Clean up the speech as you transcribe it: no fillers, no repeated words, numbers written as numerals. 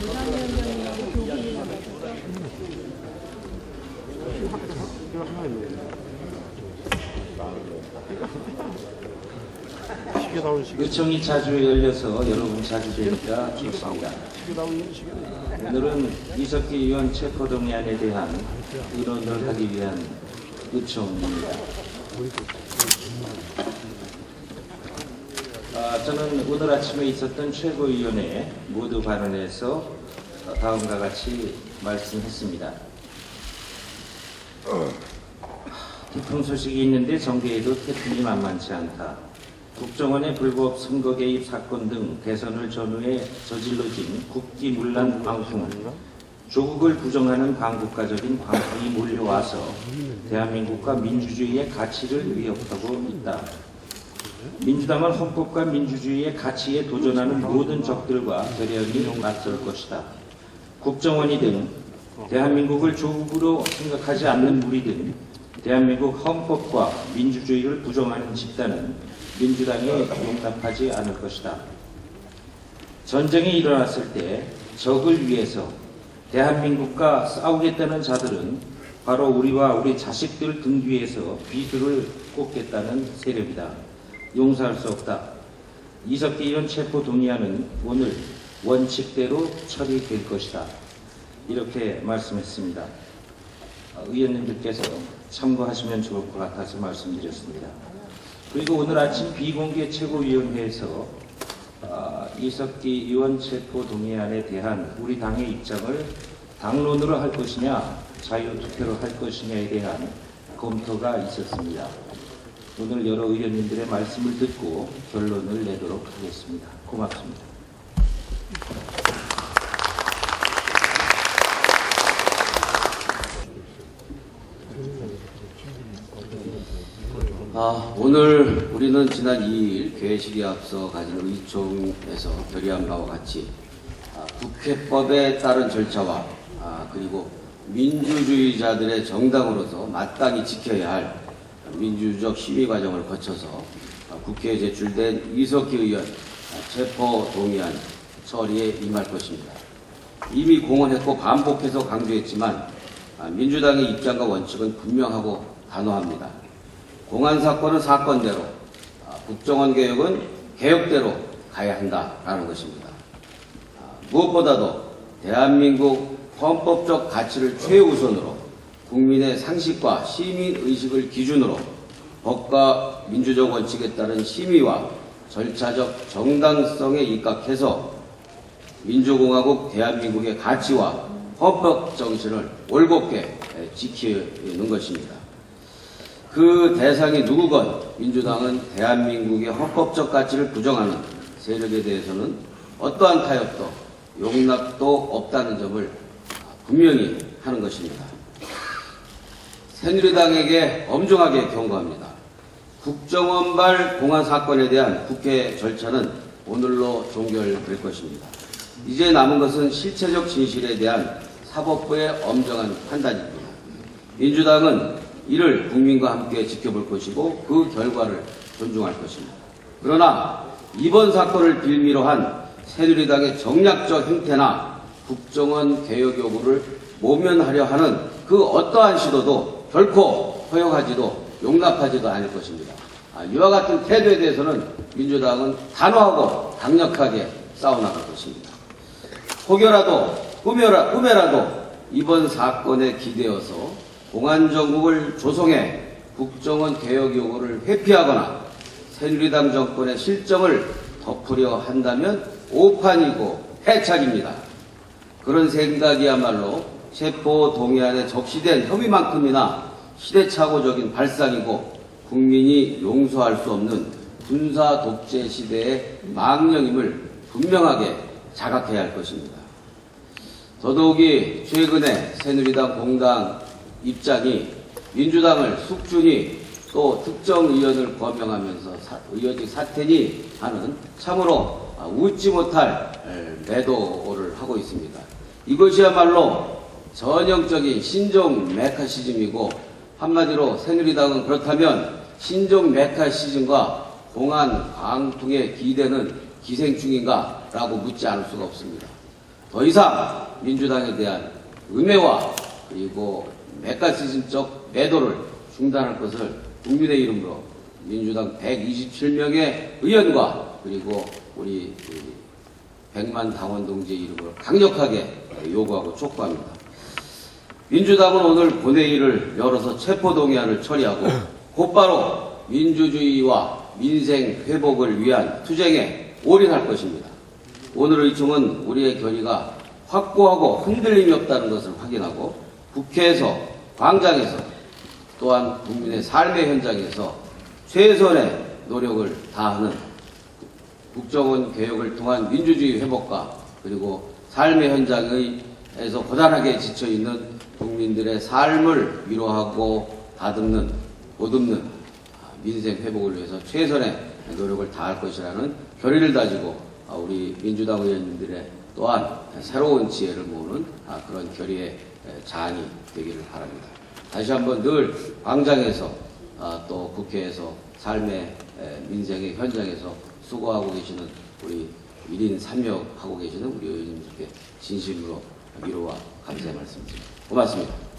부산위원장님하고 교부님 요청이 자주 열려서 여러분 자주 뵈니까 좋습니다. 오늘은 이석기 의원 체포동의안에 대한 의논을 하기 위한 요청입니다. 저는 오늘 아침에 있었던 최고위원회 모두 발언에서 다음과 같이 말씀했습니다. 태풍 소식이 있는데 정계에도 태풍이 만만치 않다. 국정원의 불법 선거 개입 사건 등 대선을 전후해 저질러진 국기문란 광풍, 조국을 부정하는 반국가적인 광풍이 몰려와서 대한민국과 민주주의의 가치를 위협하고 있다. 민주당은 헌법과 민주주의의 가치에 도전하는 모든 적들과 결연히 맞설 것이다. 국정원이든 대한민국을 조국으로 생각하지 않는 무리든 대한민국 헌법과 민주주의를 부정하는 집단은 민주당이 용납하지 않을 것이다. 전쟁이 일어났을 때 적을 위해서 대한민국과 싸우겠다는 자들은 바로 우리와 우리 자식들 등 뒤에서 비두를 꽂겠다는 세력이다. 용서할 수 없다. 이석기 의원 체포 동의안은 오늘 원칙대로 처리될 것이다. 이렇게 말씀했습니다. 의원님들께서 참고하시면 좋을 것 같아서 말씀드렸습니다. 그리고 오늘 아침 비공개 최고위원회에서 이석기 의원 체포 동의안에 대한 우리 당의 입장을 당론으로 할 것이냐 자유투표로 할 것이냐에 대한 검토가 있었습니다. 오늘 여러 의원님들의 말씀을 듣고 결론을 내도록 하겠습니다. 고맙습니다. 오늘 우리는 지난 2일 개회식에 앞서 가진 의총에서 결의한 바와 같이 국회법에 따른 절차와 그리고 민주주의자들의 정당으로서 마땅히 지켜야 할 민주적 심의 과정을 거쳐서 국회에 제출된 이석기 의원 체포 동의안 처리에 임할 것입니다. 이미 공언했고 반복해서 강조했지만 민주당의 입장과 원칙은 분명하고 단호합니다. 공안 사건은 사건대로, 국정원 개혁은 개혁대로 가야 한다라는 것입니다. 무엇보다도 대한민국 헌법적 가치를 최우선으로 국민의 상식과 시민의식을 기준으로 법과 민주적 원칙에 따른 심의와 절차적 정당성에 입각해서 민주공화국 대한민국의 가치와 헌법 정신을 올곧게 지키는 것입니다. 그 대상이 누구건 민주당은 대한민국의 헌법적 가치를 부정하는 세력에 대해서는 어떠한 타협도 용납도 없다는 점을 분명히 하는 것입니다. 새누리당에게 엄중하게 경고합니다. 국정원발 공안 사건에 대한 국회 절차는 오늘로 종결될 것입니다. 이제 남은 것은 실체적 진실에 대한 사법부의 엄정한 판단입니다. 민주당은 이를 국민과 함께 지켜볼 것이고 그 결과를 존중할 것입니다. 그러나 이번 사건을 빌미로 한 새누리당의 정략적 행태나 국정원 개혁 요구를 모면하려 하는 그 어떠한 시도도 결코 허용하지도 용납하지도 않을 것입니다. 이와 같은 태도에 대해서는 민주당은 단호하고 강력하게 싸워나갈 것입니다. 혹여라도 꿈에라도 이번 사건에 기대어서 공안정국을 조성해 국정원 개혁 요구를 회피하거나 새누리당 정권의 실정을 덮으려 한다면 오판이고 해착입니다. 그런 생각이야말로 체포 동의안에 적시된 혐의만큼이나 시대착오적인 발상이고 국민이 용서할 수 없는 군사 독재 시대의 망령임을 분명하게 자각해야 할 것입니다. 더더욱이 최근에 새누리당 공당 입장이 민주당을 숙주니 또 특정 의원을 거명하면서 의원직 사퇴니 하는 참으로 웃지 못할 매도를 하고 있습니다. 이것이야말로 전형적인 신종 메카시즘이고 한마디로 새누리당은 그렇다면 신종 메카시즘과 공안 광풍에 기대는 기생충인가 라고 묻지 않을 수가 없습니다. 더 이상 민주당에 대한 음해와 그리고 메카시즘적 매도를 중단할 것을 국민의 이름으로 민주당 127명의 의원과 그리고 우리 100만 당원 동지의 이름으로 강력하게 요구하고 촉구합니다. 민주당은 오늘 본회의를 열어서 체포동의안을 처리하고 곧바로 민주주의와 민생 회복을 위한 투쟁에 올인할 것입니다. 오늘 의총은 우리의 결의가 확고하고 흔들림이 없다는 것을 확인하고 국회에서, 광장에서, 또한 국민의 삶의 현장에서 최선의 노력을 다하는 국정원 개혁을 통한 민주주의 회복과 그리고 삶의 현장에서 고단하게 지쳐있는 국민들의 삶을 위로하고 보듬는 민생 회복을 위해서 최선의 노력을 다할 것이라는 결의를 다지고 우리 민주당 의원님들의 또한 새로운 지혜를 모으는 그런 결의의 자안이 되기를 바랍니다. 다시 한번 늘 광장에서 또 국회에서 삶의 민생의 현장에서 수고하고 계시는 우리 1인 3역하고 계시는 우리 의원님들께 진심으로 위로와 감사의 말씀드립니다. 고맙습니다.